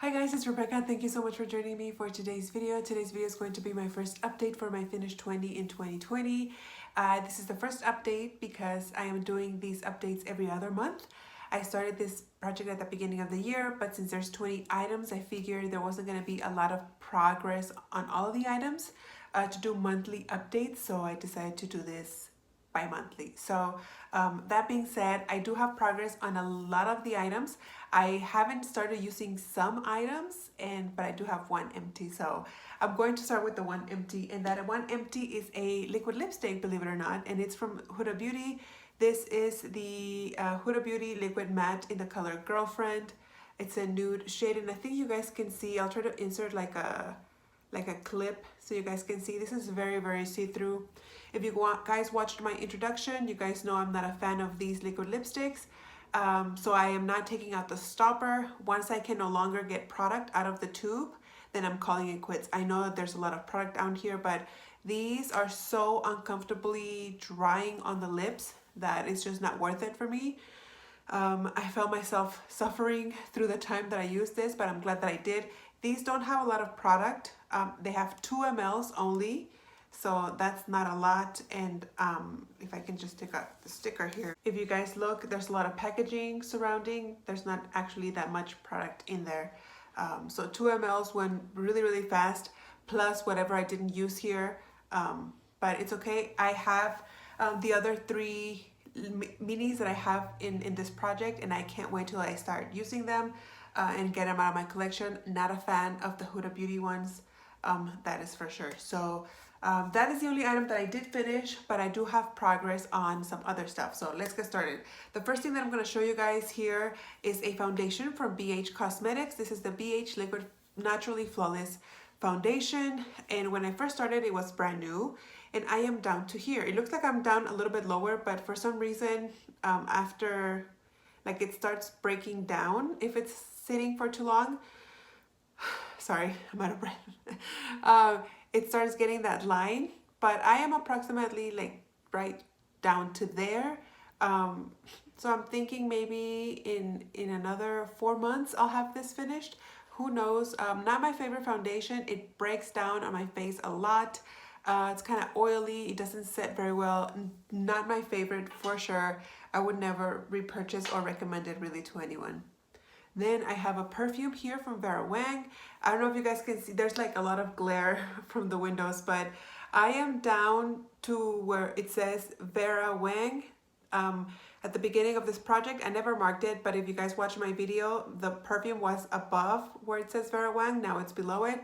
Hi guys, it's Rebecca. Thank you so much for joining me for today's video. Today's video is going to be my first update for my Finish 20 in 2020. This is the first update because I am doing these updates every other month. I started this project at the beginning of the year, but since there's 20 items, I figured there wasn't going to be a lot of progress on all of the items to do monthly updates, so I decided to do this bi-monthly. So that being said, I do have progress on a lot of the items. I haven't started using some items, but I do have one empty. So I'm going to start with the one empty, and that one empty is a liquid lipstick, believe it or not, and it's from Huda Beauty. This is the Huda Beauty Liquid Matte in the color Girlfriend. It's a nude shade, and I think you guys can see. I'll try to insert like a clip so you guys can see. This is very see-through. If you guys watched my introduction, you guys know I'm not a fan of these liquid lipsticks. So I am not taking out the stopper. Once I can no longer get product out of the tube, then I'm calling it quits. I know that there's a lot of product down here, but these are so uncomfortably drying on the lips that it's just not worth it for me. I felt myself suffering through the time that I used this, but I'm glad that I did. These don't have a lot of product. They have 2 mLs only, so that's not a lot. And if I can just take out the sticker here. If you guys look, there's a lot of packaging surrounding. There's not actually that much product in there. So 2 mLs went really fast, plus whatever I didn't use here. But it's okay. I have the other 3 minis that I have in this project, and I can't wait till I start using them and get them out of my collection. Not a fan of the Huda Beauty ones, that is for sure. So that is the only item that I did finish, but I do have progress on some other stuff. So let's get started. The first thing that I'm going to show you guys here is a foundation from BH Cosmetics. This is the BH Liquid Naturally Flawless Foundation, and when I first started, it was brand new, and I am down to here. It looks like I'm down a little bit lower, but for some reason, after like it starts breaking down if it's sitting for too long. Sorry, I'm out of breath. It starts getting that line, but I am approximately like right down to there. So I'm thinking maybe in another 4 months I'll have this finished. Who knows? Not my favorite foundation. It breaks down on my face a lot. It's kind of oily. It doesn't set very well. Not my favorite for sure. I would never repurchase or recommend it really to anyone. Then I have a perfume here from Vera Wang. I don't know if you guys can see, there's like a lot of glare from the windows, but I am down to where it says Vera Wang. At the beginning of this project, I never marked it, but if you guys watch my video, the perfume was above where it says Vera Wang. Now it's below it.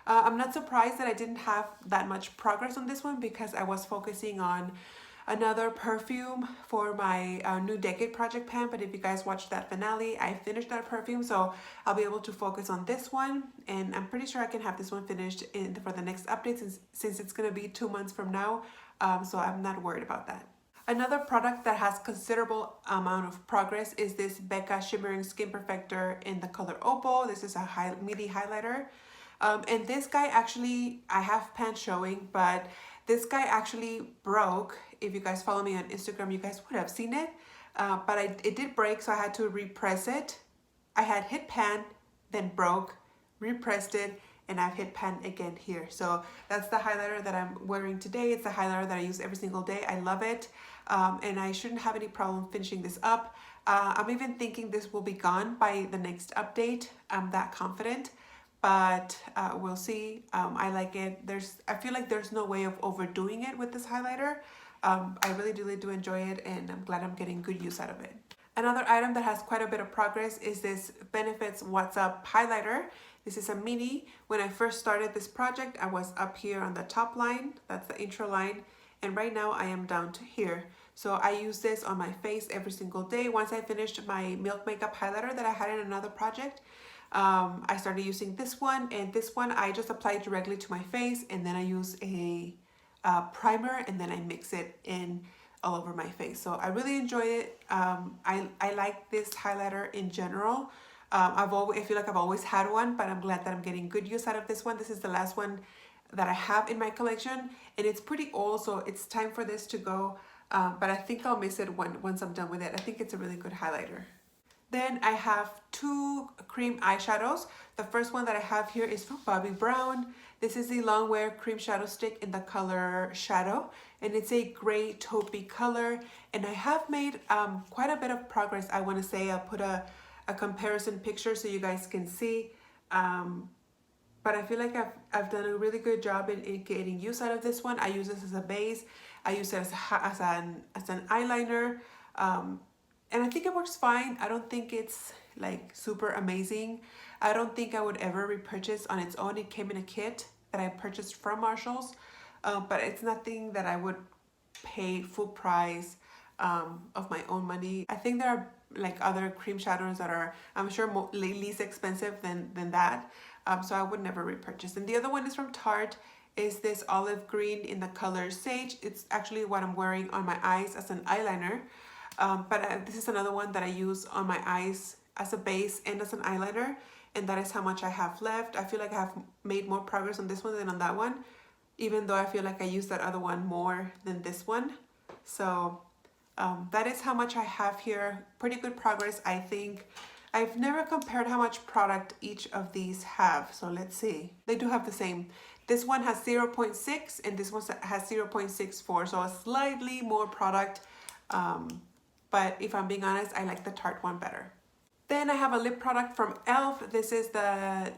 I'm not surprised that I didn't have that much progress on this one because I was focusing on another perfume for my new Decade project pan. But if you guys watched that finale, I finished that perfume, so I'll be able to focus on this one, and I'm pretty sure I can have this one finished for the next update since it's going to be 2 months from now, so I'm not worried about that. Another product that has considerable amount of progress is this Becca Shimmering Skin Perfector in the color Opal. This is a midi highlighter. And this guy actually, I have pan showing, but this guy actually broke. If you guys follow me on Instagram, you guys would have seen it. But it did break, so I had to repress it. I had hit pan, then broke, repressed it, and I've hit pan again here. So that's the highlighter that I'm wearing today. It's the highlighter that I use every single day. I love it. And I shouldn't have any problem finishing this up. I'm even thinking this will be gone by the next update. I'm that confident, but we'll see. I like it. I feel like there's no way of overdoing it with this highlighter. I really do enjoy it, and I'm glad I'm getting good use out of it. Another item that has quite a bit of progress is this Benefits What's Up highlighter. This is a mini. When I first started this project, I was up here on the top line. That's the intro line. And right now I am down to here. So I use this on my face every single day. Once I finished my Milk Makeup highlighter that I had in another project, I started using this one. And this one I just apply it directly to my face, and then I use a primer, and then I mix it in all over my face. So I really enjoy it. I like this highlighter in general. I feel like I've always had one, but I'm glad that I'm getting good use out of this one. This is the last one that I have in my collection, and it's pretty old, so it's time for this to go. But I think I'll miss it once I'm done with it. I think it's a really good highlighter. Then I have two cream eyeshadows. The first one that I have here is from Bobbi Brown. This is the Longwear Cream Shadow Stick in the color Shadow, and it's a gray taupey color. And I have made quite a bit of progress, I want to say. I'll put a comparison picture so you guys can see. But I feel like I've done a really good job in getting use out of this one. I use this as a base. I use it as an eyeliner. And I think it works fine. I don't think it's like super amazing. I don't think I would ever repurchase on its own. It came in a kit that I purchased from Marshall's. But it's nothing that I would pay full price of my own money. I think there are like other cream shadows that are, I'm sure, least expensive than that. So I would never repurchase. And the other one is from Tarte. Is this olive green in the color Sage. It's actually what I'm wearing on my eyes as an eyeliner. But this is another one that I use on my eyes as a base and as an eyeliner. And that is how much I have left. I feel like I have made more progress on this one than on that one, even though I feel like I use that other one more than this one. So that is how much I have here. Pretty good progress, I think. I've never compared how much product each of these have. So let's see. They do have the same. This one has 0.6 and this one has 0.64. So a slightly more product. But if I'm being honest, I like the Tarte one better. Then I have a lip product from e.l.f. This is the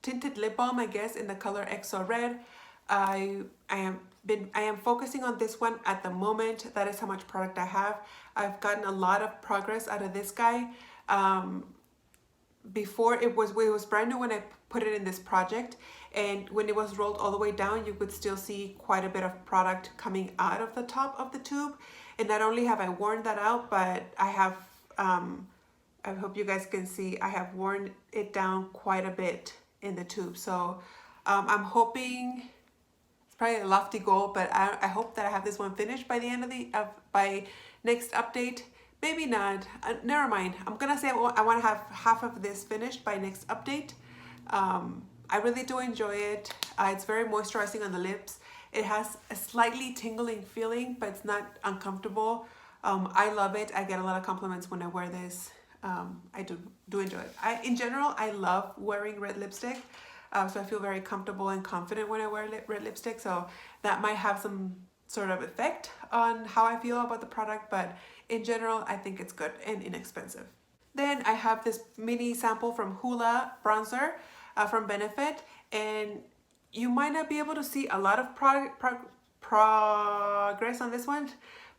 tinted lip balm, I guess, in the color XO Red. I am focusing on this one at the moment. That is how much product I have. I've gotten a lot of progress out of this guy. Before it was brand new when I put it in this project, and when it was rolled all the way down, you could still see quite a bit of product coming out of the top of the tube. And not only have I worn that out, but I have I hope you guys can see, I have worn it down quite a bit in the tube. So I'm hoping, it's probably a lofty goal, but I hope that I have this one finished by the end of by next update. Maybe not. Never mind. I'm gonna say I want to have half of this finished by next update. I really do enjoy it. It's very moisturizing on the lips. It has a slightly tingling feeling, but it's not uncomfortable. I love it. I get a lot of compliments when I wear this. I do enjoy it. In general, I love wearing red lipstick. So I feel very comfortable and confident when I wear red lipstick. So that might have some sort of effect on how I feel about the product. But in general, I think it's good and inexpensive. Then I have this mini sample from Hoola bronzer from Benefit. And you might not be able to see a lot of progress on this one.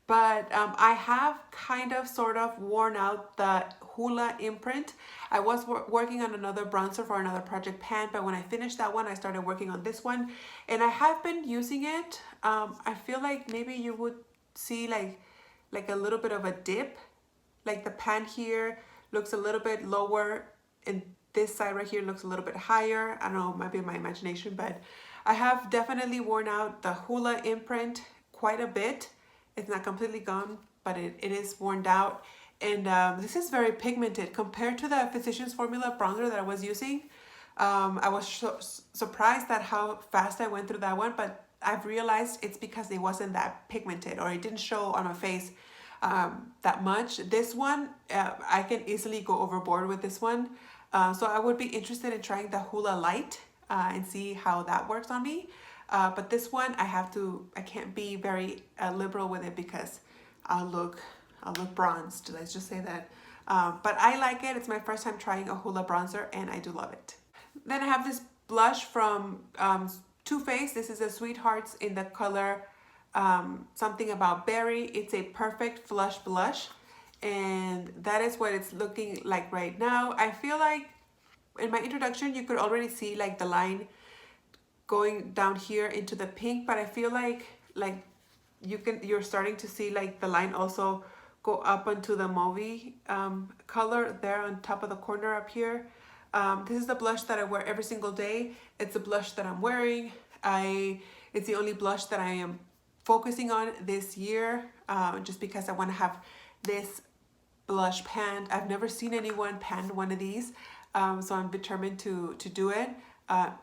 But I have kind of sort of worn out the Hoola imprint. I was working on another bronzer for another project pan, but when I finished that one, I started working on this one. And I have been using it. I feel like maybe you would see like a little bit of a dip. Like the pan here looks a little bit lower and this side right here looks a little bit higher. I don't know, it might be my imagination, but I have definitely worn out the Hoola imprint quite a bit. It's not completely gone, but it is worn out. And this is very pigmented compared to the Physicians Formula bronzer that I was using. I was surprised at how fast I went through that one, but I've realized it's because it wasn't that pigmented, or it didn't show on my face that much. This one, I can easily go overboard with this one. So I would be interested in trying the Hoola Light and see how that works on me. But this one, I can't be very liberal with it because I'll look bronzed. Let's just say that. But I like it. It's my first time trying a Hoola bronzer and I do love it. Then I have this blush from Too Faced. This is a Sweethearts in the color Something About Berry. It's a perfect flush blush. And that is what it's looking like right now. I feel like in my introduction, you could already see like the line going down here into the pink, but I feel like you're starting to see like the line also go up onto the mauve color there on top of the corner up here. This is the blush that I wear every single day. It's a blush that I'm wearing. It's the only blush that I am focusing on this year, just because I want to have this blush panned. I've never seen anyone pan one of these, so I'm determined to do it.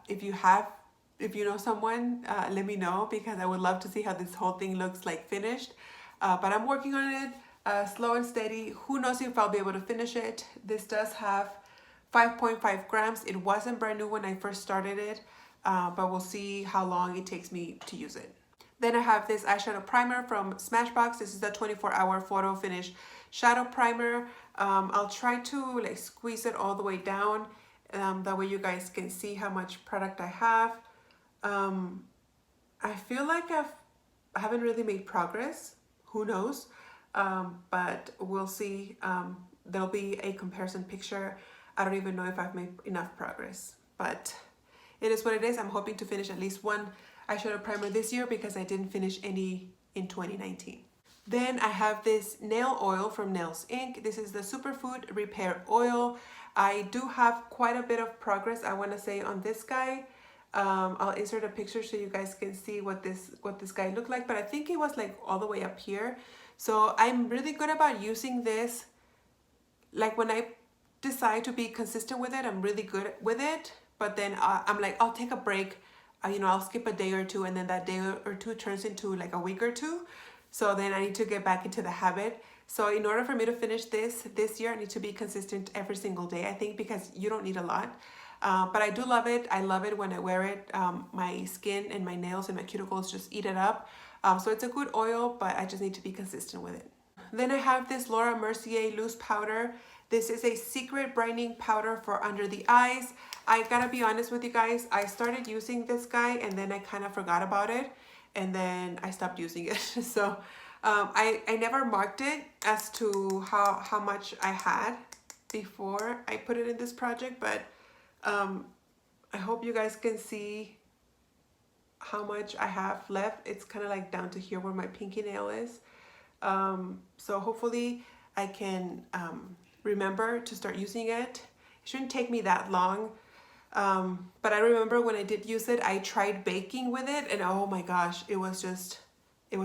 If you know someone, let me know, because I would love to see how this whole thing looks like finished. But I'm working on it. slow and steady. Who knows if I'll be able to finish it. This does have 5.5 grams. It wasn't brand new when I first started it, but we'll see how long it takes me to use it. Then I have this eyeshadow primer from Smashbox. This is the 24-hour photo finish shadow primer. I'll try to like squeeze it all the way down. That way you guys can see how much product I have. I feel like I haven't really made progress. Who knows? But we'll see. There'll be a comparison picture. I don't even know if I've made enough progress, but it is what it is. I'm hoping to finish at least one eyeshadow primer this year because I didn't finish any in 2019. Then I have this nail oil from Nails Inc. This is the Superfood Repair Oil. I do have quite a bit of progress, I want to say, on this guy. I'll insert a picture so you guys can see what this guy looked like, but I think it was like all the way up here. So I'm really good about using this. Like when I decide to be consistent with it, I'm really good with it. But then I'm like, I'll take a break. You know, I'll skip a day or two, and then that day or two turns into like a week or two. So then I need to get back into the habit. So in order for me to finish this year, I need to be consistent every single day, I think, because you don't need a lot. But I do love it. I love it when I wear it. My skin and my nails and my cuticles just eat it up. So it's a good oil, but I just need to be consistent with it. Then I have this Laura Mercier loose powder. This is a secret brightening powder for under the eyes. I gotta be honest with you guys. I started using this guy and then I kind of forgot about it. And then I stopped using it. So I never marked it as to how much I had before I put it in this project. But I hope you guys can see how much I have left. It's kind of like down to here where my pinky nail is. So hopefully I can remember to start using it. It shouldn't take me that long. But I remember when I did use it, I tried baking with it, and oh my gosh, it was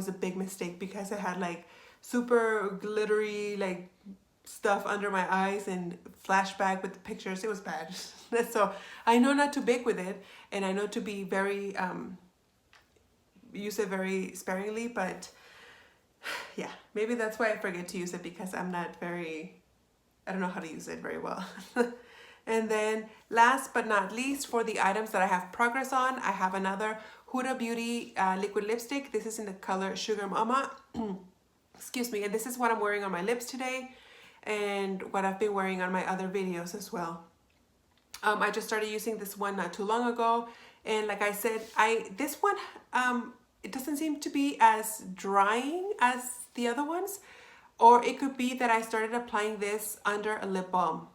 a big mistake because I had like super glittery like stuff under my eyes and flashback with the pictures. It was bad. So I know not to bake with it, and I know to be very use it very sparingly, but yeah, maybe that's why I forget to use it, because I don't know how to use it very well. And then last but not least, for the items that I have progress on, I have another Huda Beauty liquid lipstick. This is in the color Sugar Mama. Excuse me. And this is what I'm wearing on my lips today, and what I've been wearing on my other videos as well. I just started using this one not too long ago. And like I said, this one, it doesn't seem to be as drying as the other ones. Or it could be that I started applying this under a lip balm.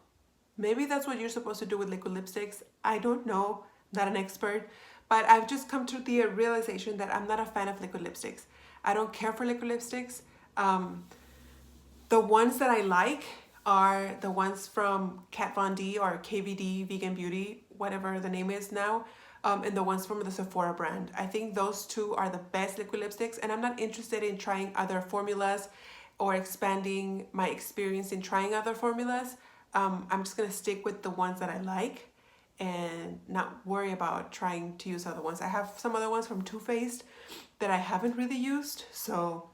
Maybe that's what you're supposed to do with liquid lipsticks. I don't know, not an expert, but I've just come to the realization that I'm not a fan of liquid lipsticks. I don't care for liquid lipsticks. The ones that I like are the ones from Kat Von D or KVD Vegan Beauty, whatever the name is now, and the ones from the Sephora brand. I think those two are the best liquid lipsticks, and I'm not interested in trying other formulas or expanding my experience in trying other formulas. I'm just gonna stick with the ones that I like and not worry about trying to use other ones. I have some other ones from Too Faced that I haven't really used, so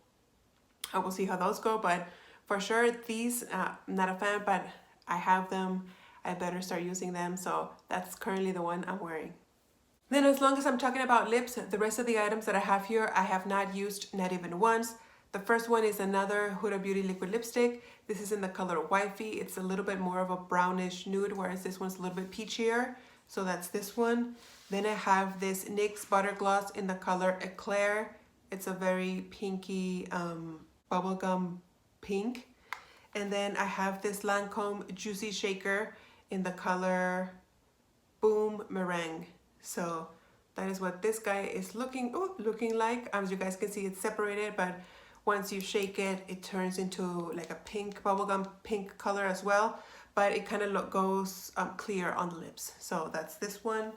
I will see how those go. But for sure, these, I'm not a fan, but I have them. I better start using them. So that's currently the one I'm wearing. Then as long as I'm talking about lips, the rest of the items that I have here, I have not used, not even once. The first one is another Huda Beauty liquid lipstick. This is in the color Wifey. It's a little bit more of a brownish nude, whereas this one's a little bit peachier. So that's this one. Then I have this NYX Butter Gloss in the color Eclair. It's a very pinky bubblegum pink. And then I have this Lancome Juicy Shaker in the color Boom Meringue. So that is what this guy is looking like. As you guys can see, it's separated, but once you shake it, it turns into like a pink, bubblegum pink color as well. But it kind of goes clear on the lips. So that's this one.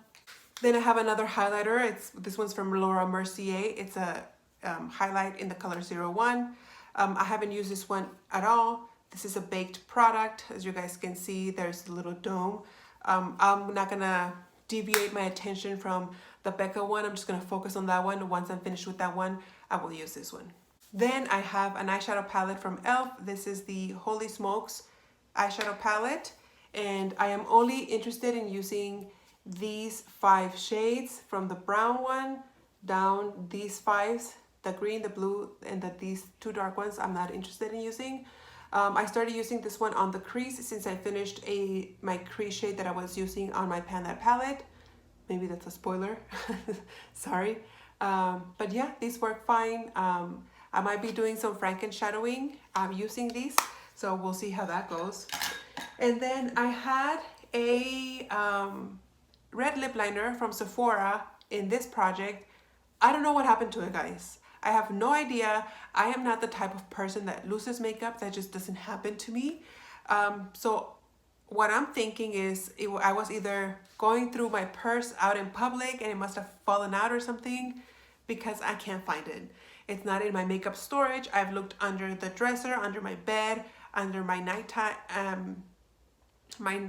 Then I have another highlighter. This one's from Laura Mercier. It's a highlight in the color 01. I haven't used this one at all. This is a baked product. As you guys can see, there's a little dome. I'm not gonna deviate my attention from the Becca one. I'm just gonna focus on that one. Once I'm finished with that one, I will use this one. Then I have an eyeshadow palette from e.l.f. This is the Holy Smokes eyeshadow palette. And I am only interested in using these 5 shades from the brown one down these 5s, the green, the blue, and these 2 dark ones I'm not interested in using. I started using this one on the crease since I finished my crease shade that I was using on my Pan That palette. Maybe that's a spoiler. Sorry. But yeah, these work fine. I might be doing some Franken shadowing using these, so we'll see how that goes. And then I had a red lip liner from Sephora in this project. I don't know what happened to it, guys. I have no idea. I am not the type of person that loses makeup. That just doesn't happen to me. So what I'm thinking is I was either going through my purse out in public and it must have fallen out or something, because I can't find it. It's not in my makeup storage. I've looked under the dresser, under my bed, under my nighttime, my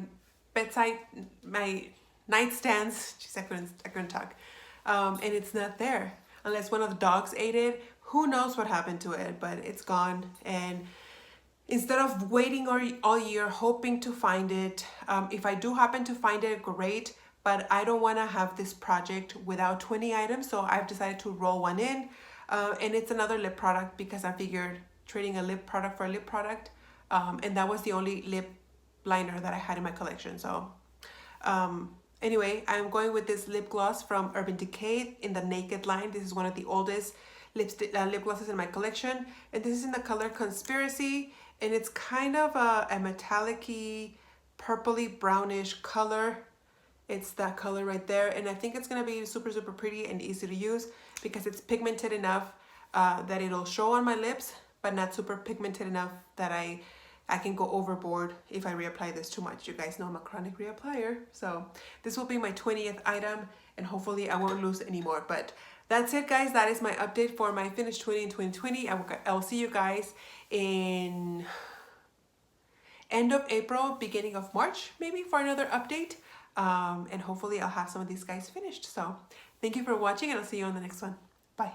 bedside, my nightstands. Jeez, I couldn't talk. And it's not there unless one of the dogs ate it. Who knows what happened to it, but it's gone. And instead of waiting all year hoping to find it, if I do happen to find it, great, but I don't want to have this project without 20 items, so I've decided to roll one in. And it's another lip product because I figured trading a lip product for a lip product, and that was the only lip liner that I had in my collection. So anyway, I'm going with this lip gloss from Urban Decay in the Naked line. This is one of the oldest lip glosses in my collection, and this is in the color Conspiracy, and it's kind of a metallic-y, purpley brownish color. It's that color right there, and I think it's gonna be super pretty and easy to use because it's pigmented enough that it'll show on my lips, but not super pigmented enough that I can go overboard if I reapply this too much. You guys know I'm a chronic reapplier, so this will be my 20th item, and hopefully I won't lose any more. But that's it, guys. That is my update for my finished 20 in 2020. I'll see you guys in end of April, beginning of March, maybe, for another update. And hopefully I'll have some of these guys finished. So thank you for watching, and I'll see you on the next one. Bye.